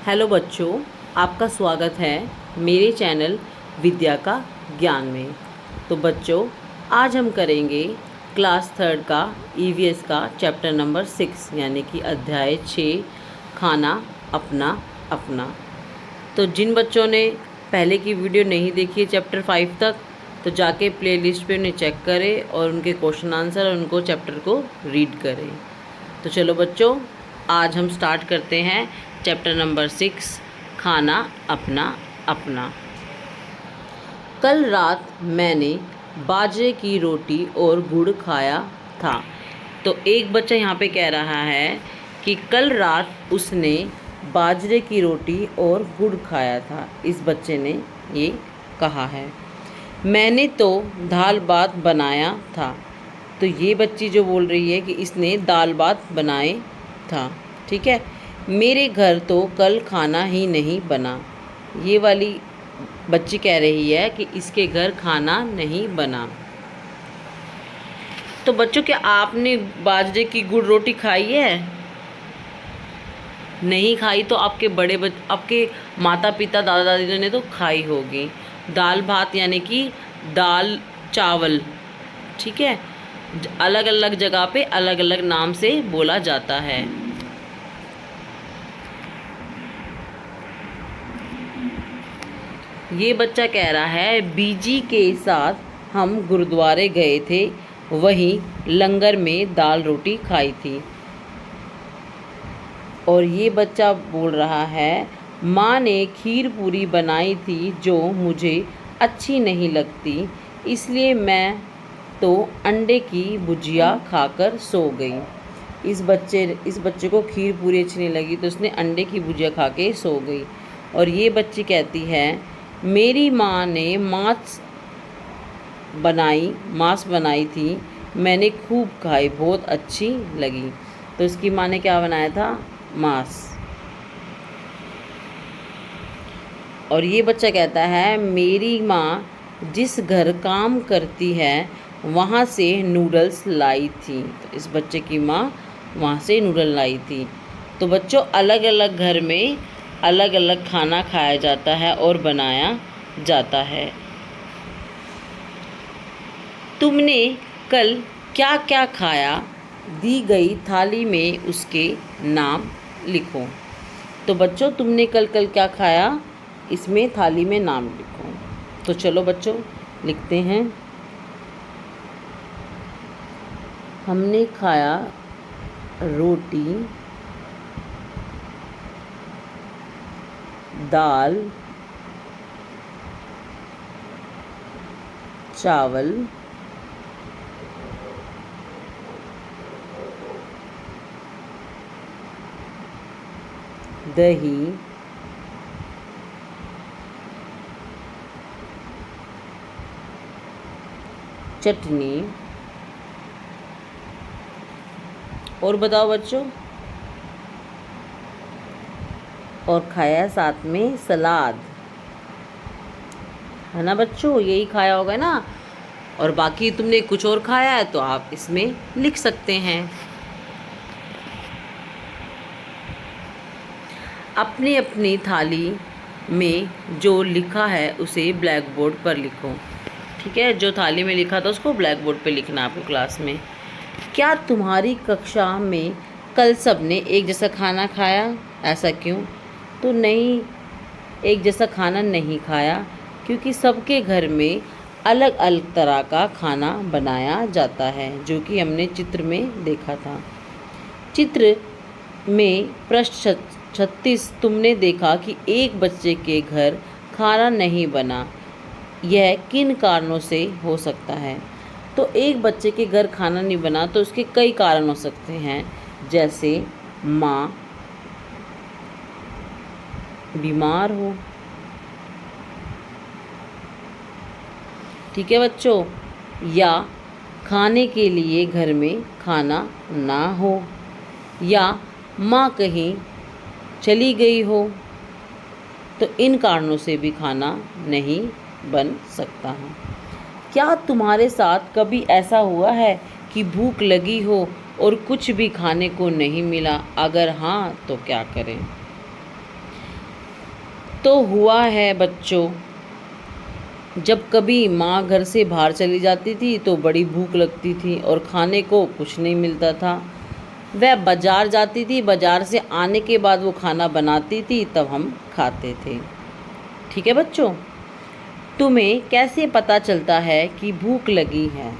Hello बच्चों, आपका स्वागत है मेरे चैनल विद्या का ज्ञान में। तो बच्चों, आज हम करेंगे क्लास 3 का ईवीएस का चैप्टर नंबर 6 यानी कि अध्याय 6 खाना अपना अपना। तो जिन बच्चों ने पहले की वीडियो नहीं देखी है चैप्टर 5 तक, तो जाके प्लेलिस्ट पे उन्हें चेक करें और उनके क्वेश्चन आंसर और उनको चैप्टर को रीड करें। तो चलो बच्चों, आज हम स्टार्ट करते हैं चैप्टर नंबर 6 खाना अपना अपना। कल रात मैंने बाजरे की रोटी और गुड़ खाया था। तो एक बच्चा यहाँ पे कह रहा है कि कल रात उसने बाजरे की रोटी और गुड़ खाया था। इस बच्चे ने ये कहा है। मैंने तो दाल भात बनाया था। तो ये बच्ची जो बोल रही है कि इसने दाल भात बनाए था, ठीक है। मेरे घर तो कल खाना ही नहीं बना। ये वाली बच्ची कह रही है कि इसके घर खाना नहीं बना। तो बच्चों, क्या आपने बाजरे की गुड़ रोटी खाई है? नहीं खाई तो आपके माता पिता दादा दादी ने तो खाई होगी। दाल भात यानी कि दाल चावल, ठीक है। अलग अलग जगह पे अलग अलग नाम से बोला जाता है। ये बच्चा कह रहा है बीजी के साथ हम गुरुद्वारे गए थे, वहीं लंगर में दाल रोटी खाई थी। और ये बच्चा बोल रहा है माँ ने खीर पूरी बनाई थी जो मुझे अच्छी नहीं लगती, इसलिए मैं तो अंडे की भुजिया खाकर सो गई। इस बच्चे को खीर पूरी अच्छी नहीं लगी तो उसने अंडे की भुजिया खा के सो गई। और ये बच्ची कहती है मेरी माँ ने मांस बनाई थी, मैंने खूब खाई, बहुत अच्छी लगी। तो इसकी माँ ने क्या बनाया था? मांस। और ये बच्चा कहता है मेरी माँ जिस घर काम करती है वहाँ से नूडल्स लाई थी। तो इस बच्चे की माँ वहाँ से नूडल लाई थी। तो बच्चों, अलग अलग घर में अलग अलग खाना खाया जाता है और बनाया जाता है। तुमने कल क्या क्या खाया? दी गई थाली में उसके नाम लिखो। तो बच्चों, तुमने कल क्या खाया? इसमें थाली में नाम लिखो। तो चलो बच्चों, लिखते हैं। हमने खाया रोटी, दाल, चावल, दही, चटनी। और बताओ बच्चों? और खाया साथ में सलाद, है ना बच्चों? यही खाया होगा ना। और बाकी तुमने कुछ और खाया है तो आप इसमें लिख सकते हैं। अपनी अपनी थाली में जो लिखा है उसे ब्लैक बोर्ड पर लिखो, ठीक है। जो थाली में लिखा था उसको ब्लैक बोर्ड पे लिखना आपको क्लास में। क्या तुम्हारी कक्षा में कल सबने एक जैसा खाना खाया? ऐसा क्यों? तो नहीं, एक जैसा खाना नहीं खाया क्योंकि सबके घर में अलग अलग तरह का खाना बनाया जाता है, जो कि हमने चित्र में देखा था। चित्र में पृष्ठ 36 तुमने देखा कि एक बच्चे के घर खाना नहीं बना। यह किन कारणों से हो सकता है? तो एक बच्चे के घर खाना नहीं बना तो उसके कई कारण हो सकते हैं, जैसे माँ बीमार हो, ठीक है बच्चों, या खाने के लिए घर में खाना ना हो, या माँ कहीं चली गई हो। तो इन कारणों से भी खाना नहीं बन सकता है। क्या तुम्हारे साथ कभी ऐसा हुआ है कि भूख लगी हो और कुछ भी खाने को नहीं मिला? अगर हाँ तो क्या करें? तो हुआ है बच्चों, जब कभी माँ घर से बाहर चली जाती थी तो बड़ी भूख लगती थी और खाने को कुछ नहीं मिलता था। वह बाज़ार जाती थी, बाज़ार से आने के बाद वो खाना बनाती थी, तब हम खाते थे। ठीक है बच्चों, तुम्हें कैसे पता चलता है कि भूख लगी है?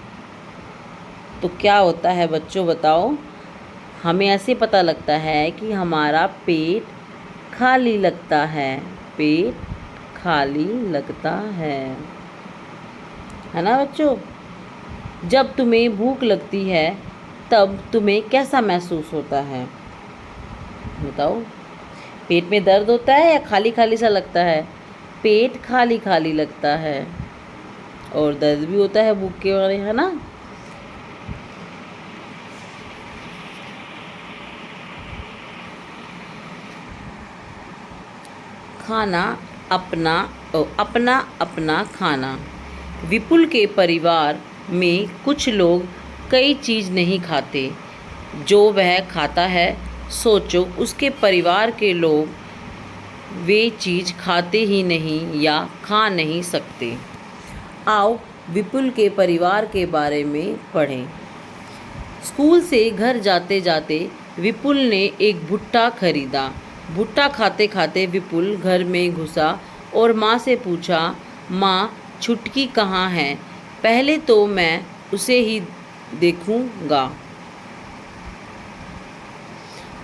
तो क्या होता है बच्चों बताओ? हमें ऐसे पता लगता है कि हमारा पेट खाली लगता है, पेट खाली लगता है ना बच्चों? जब तुम्हें भूख लगती है तब तुम्हें कैसा महसूस होता है बताओ? पेट में दर्द होता है या खाली खाली सा लगता है? पेट खाली खाली लगता है और दर्द भी होता है भूख के मारे, है ना? खाना अपना अपना अपना खाना। विपुल के परिवार में कुछ लोग कई चीज़ नहीं खाते। जो वह खाता है, सोचो उसके परिवार के लोग वे चीज़ खाते ही नहीं या खा नहीं सकते। आओ विपुल के परिवार के बारे में पढ़ें। स्कूल से घर जाते जाते विपुल ने एक भुट्टा खरीदा। भुट्टा खाते खाते विपुल घर में घुसा और माँ से पूछा, माँ छुटकी कहाँ है? पहले तो मैं उसे ही देखूँगा।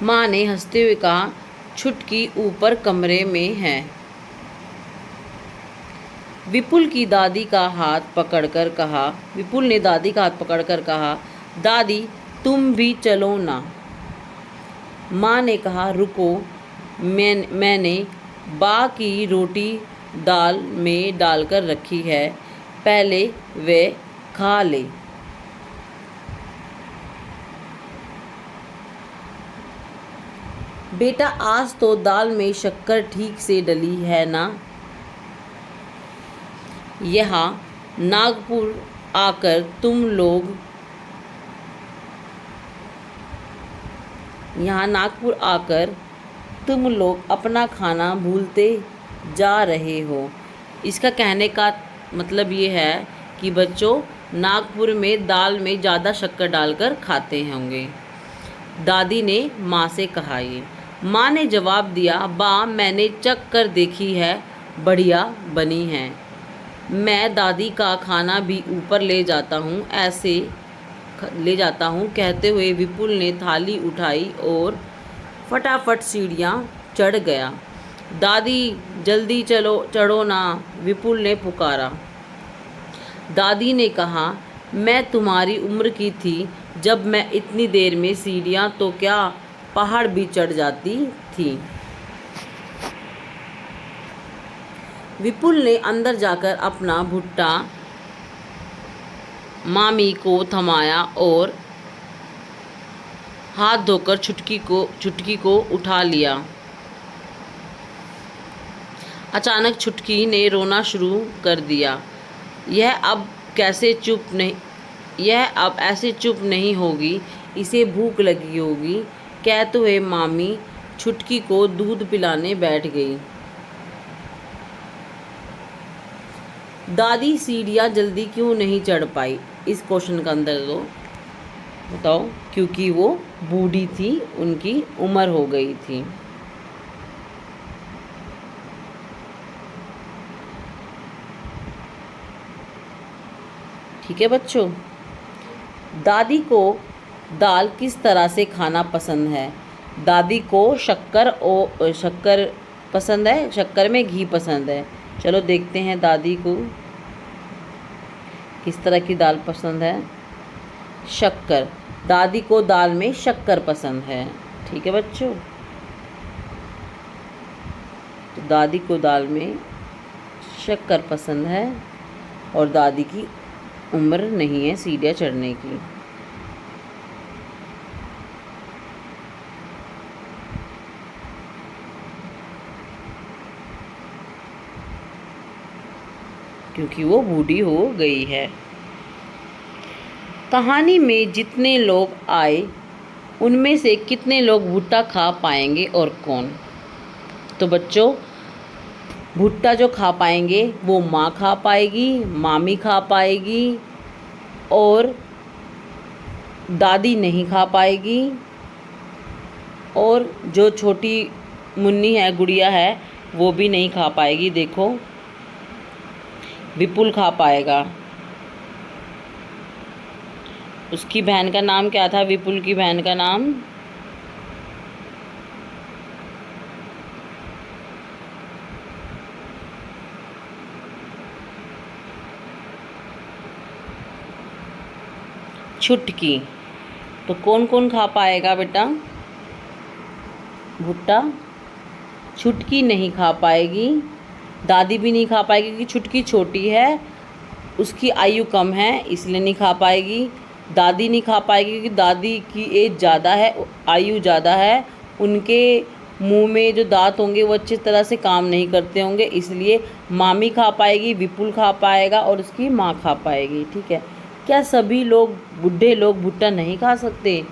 माँ ने हंसते हुए कहा, छुटकी ऊपर कमरे में है। विपुल ने दादी का हाथ पकड़कर कहा, दादी तुम भी चलो ना। माँ ने कहा, रुको, मैंने बा की रोटी दाल में डालकर रखी है, पहले वे खा ले। बेटा आज तो दाल में शक्कर ठीक से डली है ना? यहाँ नागपुर आकर तुम लोग अपना खाना भूलते जा रहे हो। इसका कहने का मतलब ये है कि बच्चों नागपुर में दाल में ज़्यादा शक्कर डालकर खाते होंगे। दादी ने माँ से कहा ये। माँ ने जवाब दिया, बा मैंने चख कर देखी है, बढ़िया बनी है। मैं दादी का खाना भी ऊपर ले जाता हूँ। कहते हुए विपुल ने थाली उठाई और फटाफट सीढ़ियाँ चढ़ गया। दादी जल्दी चढ़ो ना, विपुल ने पुकारा। दादी ने कहा, मैं तुम्हारी उम्र की थी जब मैं इतनी देर में सीढ़ियाँ तो क्या पहाड़ भी चढ़ जाती थी। विपुल ने अंदर जाकर अपना भुट्टा मामी को थमाया और हाथ धोकर छुटकी को उठा लिया। अचानक छुटकी ने रोना शुरू कर दिया। यह अब ऐसे चुप नहीं होगी, इसे भूख लगी होगी। कहते हुए मामी छुटकी को दूध पिलाने बैठ गई। दादी सीढ़ियाँ जल्दी क्यों नहीं चढ़ पाई? इस क्वेश्चन का आंसर दो बताओ। क्योंकि वो बूढ़ी थी, उनकी उम्र हो गई थी। ठीक है बच्चों, दादी को दाल किस तरह से खाना पसंद है? दादी को शक्कर पसंद है, शक्कर में घी पसंद है। चलो देखते हैं दादी को किस तरह की दाल पसंद है। शक्कर, दादी को दाल में शक्कर पसंद है। ठीक है बच्चों, तो दादी को दाल में शक्कर पसंद है और दादी की उम्र नहीं है सीढ़ियाँ चढ़ने की। क्योंकि वो बूढ़ी हो गई है। कहानी में जितने लोग आए उनमें से कितने लोग भुट्टा खा पाएंगे और कौन? तो बच्चों भुट्टा जो खा पाएंगे वो माँ खा पाएगी, मामी खा पाएगी और दादी नहीं खा पाएगी, और जो छोटी मुन्नी है, गुड़िया है, वो भी नहीं खा पाएगी। देखो विपुल खा पाएगा। उसकी बहन का नाम क्या था? विपुल की बहन का नाम छुटकी। तो कौन कौन खा पाएगा बेटा भुट्टा? छुटकी नहीं खा पाएगी, दादी भी नहीं खा पाएगी क्योंकि छुटकी छोटी है, उसकी आयु कम है इसलिए नहीं खा पाएगी। दादी नहीं खा पाएगी क्योंकि दादी की एज ज़्यादा है, आयु ज़्यादा है, उनके मुंह में जो दांत होंगे वो अच्छी तरह से काम नहीं करते होंगे, इसलिए मामी खा पाएगी, विपुल खा पाएगा और उसकी माँ खा पाएगी। ठीक है। क्या सभी लोग, बूढ़े लोग भुट्टा नहीं खा सकते?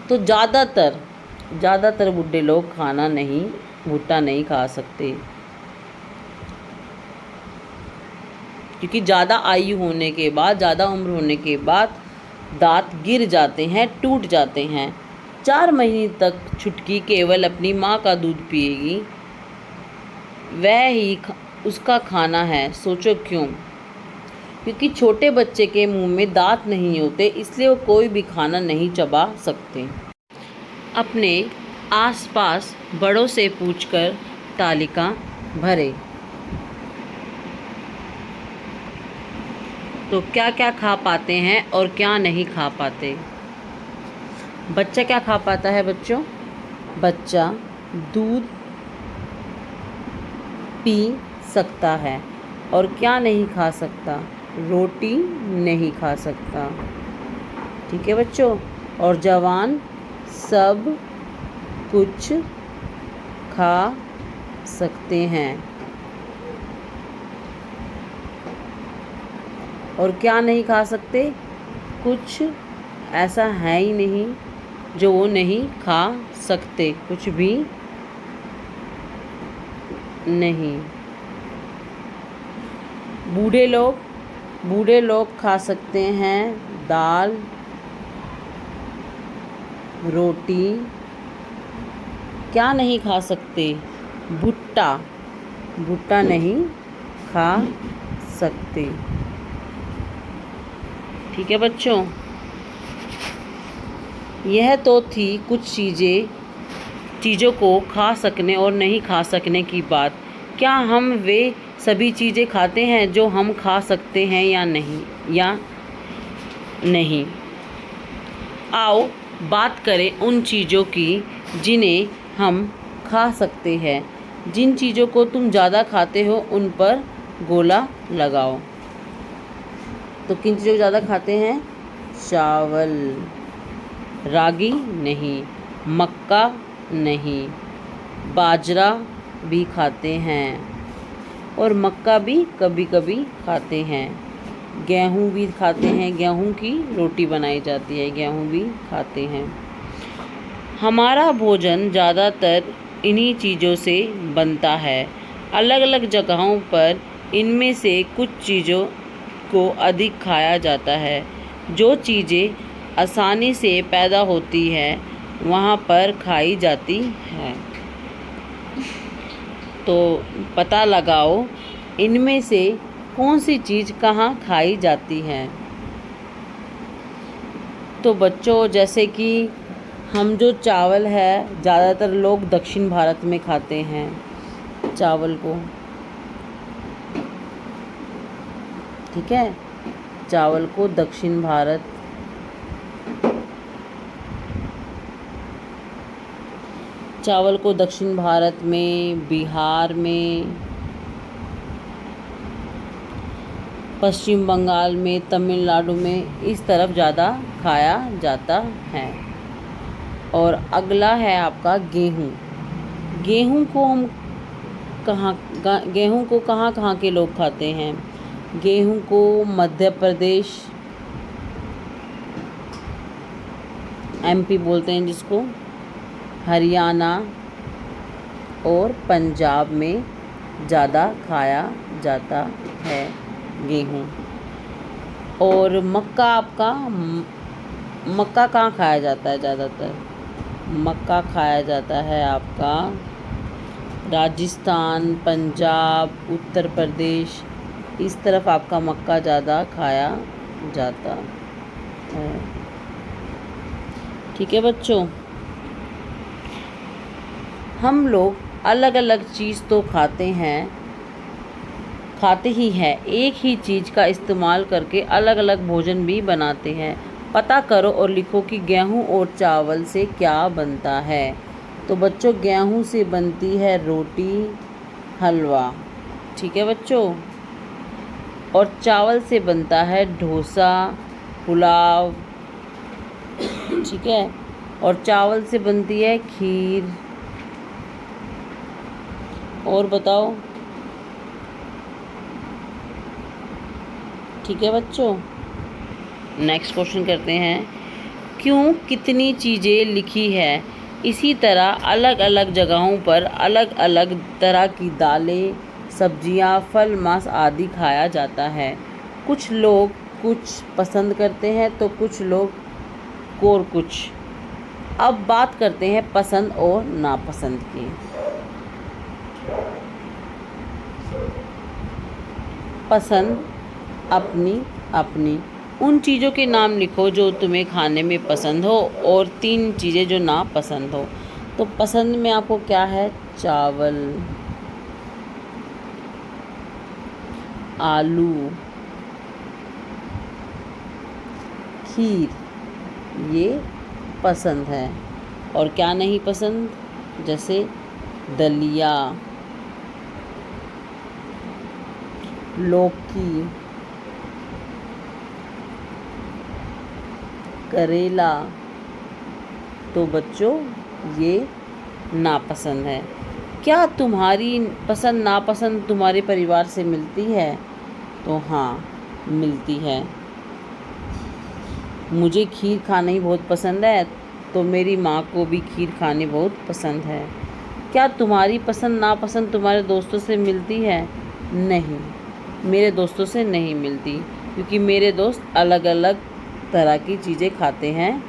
तो ज़्यादातर बूढ़े लोग भुट्टा नहीं खा सकते, क्योंकि ज़्यादा आयु होने के बाद, ज़्यादा उम्र होने के बाद दांत गिर जाते हैं, टूट जाते हैं। 4 महीने तक छुटकी केवल अपनी माँ का दूध पिएगी, वह ही उसका खाना है। सोचो क्यों? क्योंकि छोटे बच्चे के मुंह में दांत नहीं होते, इसलिए वो कोई भी खाना नहीं चबा सकते। अपने आसपास बड़ों से पूछकर तालिका भरे। तो क्या क्या खा पाते हैं और क्या नहीं खा पाते? बच्चा क्या खा पाता है बच्चों? बच्चा दूध पी सकता है। और क्या नहीं खा सकता? रोटी नहीं खा सकता। ठीक है बच्चों। और जवान सब कुछ खा सकते हैं। और क्या नहीं खा सकते? कुछ ऐसा है ही नहीं जो वो नहीं खा सकते, कुछ भी नहीं। बूढ़े लोग खा सकते हैं दाल, रोटी। क्या नहीं खा सकते? भुट्टा नहीं खा सकते। ठीक है बच्चों। यह तो थी कुछ चीज़ों को खा सकने और नहीं खा सकने की बात। क्या हम वे सभी चीज़ें खाते हैं जो हम खा सकते हैं या नहीं? आओ बात करें उन चीज़ों की जिन्हें हम खा सकते हैं। जिन चीज़ों को तुम ज़्यादा खाते हो उन पर गोला लगाओ। तो किन चीज़ों को ज़्यादा खाते हैं? चावल, रागी नहीं, मक्का नहीं, बाजरा भी खाते हैं और मक्का भी कभी कभी खाते हैं। गेहूँ भी खाते हैं, गेहूँ की रोटी बनाई जाती है, गेहूँ भी खाते हैं। हमारा भोजन ज़्यादातर इन्हीं चीज़ों से बनता है। अलग अलग जगहों पर इनमें से कुछ चीज़ों को अधिक खाया जाता है। जो चीज़ें आसानी से पैदा होती है वहाँ पर खाई जाती है। तो पता लगाओ इनमें से कौन सी चीज़ कहाँ खाई जाती है। तो बच्चों जैसे कि हम जो चावल है, ज़्यादातर लोग दक्षिण भारत में खाते हैं चावल को। ठीक है, चावल को दक्षिण भारत में, बिहार में, पश्चिम बंगाल में, तमिलनाडु में, इस तरफ ज़्यादा खाया जाता है। और अगला है आपका गेहूँ। गेहूँ को कहाँ के लोग खाते हैं? गेहूँ को मध्य प्रदेश, MP बोलते हैं जिसको, हरियाणा और पंजाब में ज़्यादा खाया जाता है? गेहूँ। और मक्का आपका मक्का कहाँ खाया जाता है ज़्यादातर? मक्का खाया जाता है आपका राजस्थान, पंजाब, उत्तर प्रदेश, इस तरफ आपका मक्का ज़्यादा खाया जाता है। ठीक है बच्चों, हम लोग अलग अलग चीज़ तो खाते ही हैं, एक ही चीज़ का इस्तेमाल करके अलग अलग भोजन भी बनाते हैं। पता करो और लिखो कि गेहूं और चावल से क्या बनता है। तो बच्चों, गेहूं से बनती है रोटी, हलवा। ठीक है बच्चों। और चावल से बनता है डोसा, पुलाव। ठीक है। और चावल से बनती है खीर। और बताओ। ठीक है बच्चों, नेक्स्ट क्वेश्चन करते हैं। क्यों कितनी चीज़ें लिखी है, इसी तरह अलग अलग जगहों पर अलग अलग तरह की दालें, सब्जियां, फल, मांस आदि खाया जाता है। कुछ लोग कुछ पसंद करते हैं तो कुछ लोग और कुछ। अब बात करते हैं पसंद और नापसंद की। पसंद अपनी अपनी। उन चीज़ों के नाम लिखो जो तुम्हें खाने में पसंद हो और 3 चीज़ें जो ना पसंद हो। तो पसंद में आपको क्या है? चावल, आलू, खीर, ये पसंद है। और क्या नहीं पसंद? जैसे दलिया, लौकी, करेला। तो बच्चों, ये नापसंद है। क्या तुम्हारी पसंद नापसंद तुम्हारे परिवार से मिलती है? तो हाँ, मिलती है। मुझे खीर खाना ही बहुत पसंद है, तो मेरी माँ को भी खीर खानी बहुत पसंद है। क्या तुम्हारी पसंद नापसंद तुम्हारे दोस्तों से मिलती है? नहीं, मेरे दोस्तों से नहीं मिलती, क्योंकि मेरे दोस्त अलग अलग तरह की चीज़ें खाते हैं।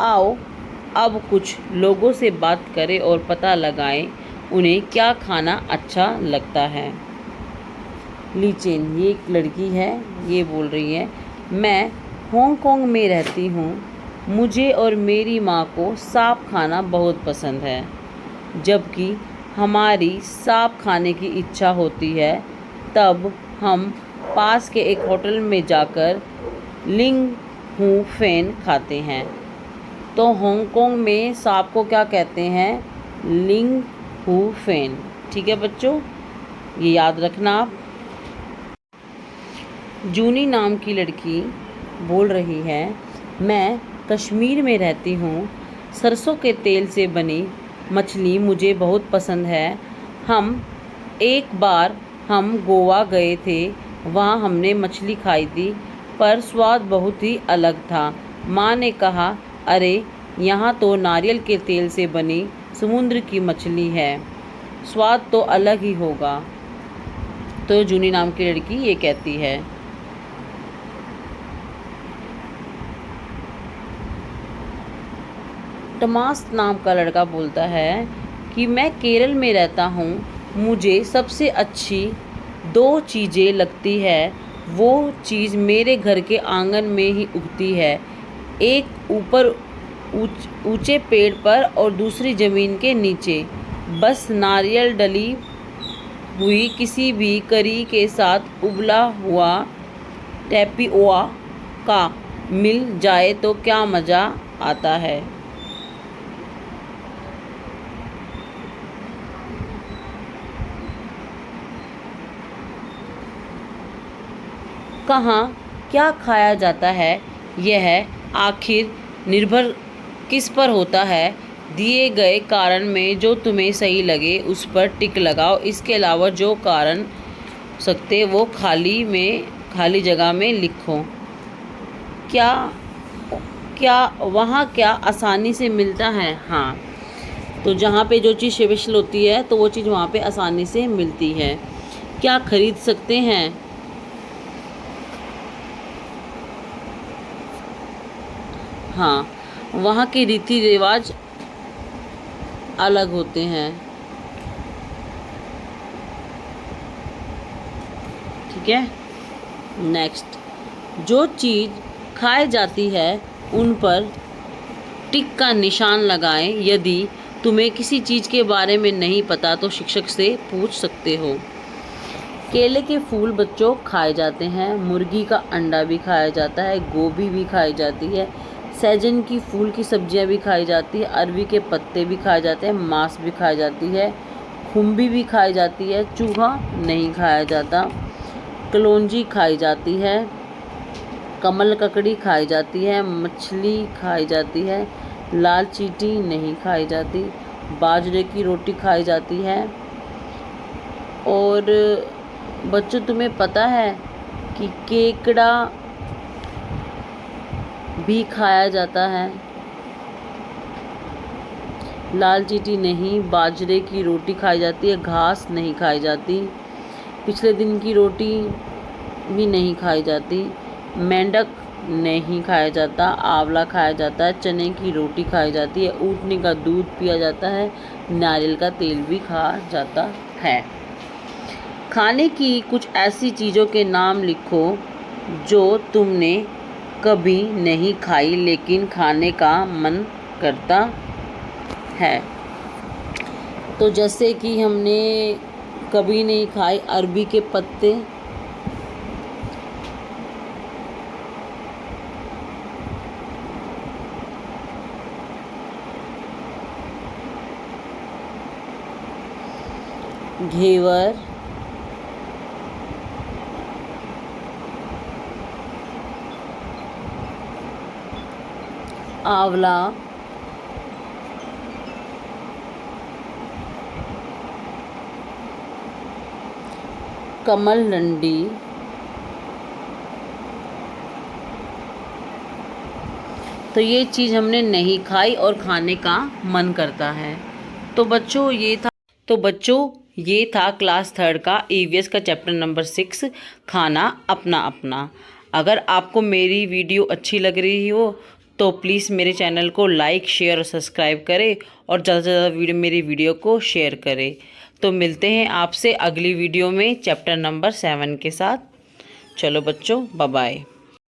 आओ अब कुछ लोगों से बात करें और पता लगाएं उन्हें क्या खाना अच्छा लगता है। लीचेन, ये एक लड़की है, ये बोल रही है, मैं हांगकांग में रहती हूँ। मुझे और मेरी माँ को सांप खाना बहुत पसंद है। जबकि हमारी सांप खाने की इच्छा होती है, तब हम पास के एक होटल में जाकर लिंग हू फेन खाते हैं। तो हांगकांग में सांप को क्या कहते हैं? लिंग हू फेन। ठीक है बच्चों, ये याद रखना आप। जूनी नाम की लड़की बोल रही है, मैं कश्मीर में रहती हूँ। सरसों के तेल से बनी मछली मुझे बहुत पसंद है। एक बार हम गोवा गए थे, वहाँ हमने मछली खाई थी, पर स्वाद बहुत ही अलग था। माँ ने कहा, अरे यहाँ तो नारियल के तेल से बनी समुद्र की मछली है, स्वाद तो अलग ही होगा। तो जूनी नाम की लड़की ये कहती है। टमास नाम का लड़का बोलता है कि मैं केरल में रहता हूँ। मुझे सबसे अच्छी 2 चीज़ें लगती है। वो चीज़ मेरे घर के आंगन में ही उगती है, एक ऊपर ऊंचे पेड़ पर और दूसरी ज़मीन के नीचे। बस नारियल डली हुई किसी भी करी के साथ उबला हुआ टैपिओका का मिल जाए तो क्या मज़ा आता है। कहाँ क्या खाया जाता है, यह आखिर निर्भर किस पर होता है? दिए गए कारण में जो तुम्हें सही लगे उस पर टिक लगाओ। इसके अलावा जो कारण सकते वो खाली जगह में लिखो। क्या वहाँ क्या आसानी से मिलता है? हाँ। तो जहाँ पे जो चीज़ स्पेशल होती है तो वो चीज़ वहाँ पे आसानी से मिलती है। क्या खरीद सकते हैं? हाँ, वहाँ के रीति रिवाज अलग होते हैं। ठीक है। नेक्स्ट, जो चीज़ खाई जाती है उन पर टिक का निशान लगाएं। यदि तुम्हें किसी चीज़ के बारे में नहीं पता तो शिक्षक से पूछ सकते हो। केले के फूल बच्चों खाए जाते हैं, मुर्गी का अंडा भी खाया जाता है, गोभी भी खाई जाती है, सहजन की फूल की सब्जियां भी खाई जाती है, अरवी के पत्ते भी खाए जाते हैं, मांस भी खाई जाती है, खुम्बी भी खाई जाती है, चूहा नहीं खाया जाता, कलौंजी खाई जाती है, कमल ककड़ी खाई जाती है, मछली खाई जाती है, लाल चींटी नहीं खाई जाती, बाजरे की रोटी खाई जाती है। और बच्चों तुम्हें पता है कि केकड़ा भी खाया जाता है? लाल चींटी नहीं, बाजरे की रोटी खाई जाती है, घास नहीं खाई जाती, पिछले दिन की रोटी भी नहीं खाई जाती, मेंढक नहीं खाया जाता, आंवला खाया जाता है, चने की रोटी खाई जाती है, ऊँटनी का दूध पिया जाता है, नारियल का तेल भी खाया जाता है। खाने की कुछ ऐसी चीज़ों के नाम लिखो जो तुमने कभी नहीं खाई लेकिन खाने का मन करता है। तो जैसे कि हमने कभी नहीं खाई अरबी के पत्ते, घेवर, आंवला, कमलडंडी, तो ये चीज़ हमने नहीं खाई और खाने का मन करता है। तो बच्चों ये था क्लास थर्ड का ईवीएस का चैप्टर नंबर 6 खाना अपना अपना। अगर आपको मेरी वीडियो अच्छी लग रही हो तो प्लीज़ मेरे चैनल को लाइक शेयर और सब्सक्राइब करें और ज़्यादा से ज़्यादा मेरी वीडियो को शेयर करें। तो मिलते हैं आपसे अगली वीडियो में चैप्टर नंबर 7 के साथ। चलो बच्चों, बाय बाय।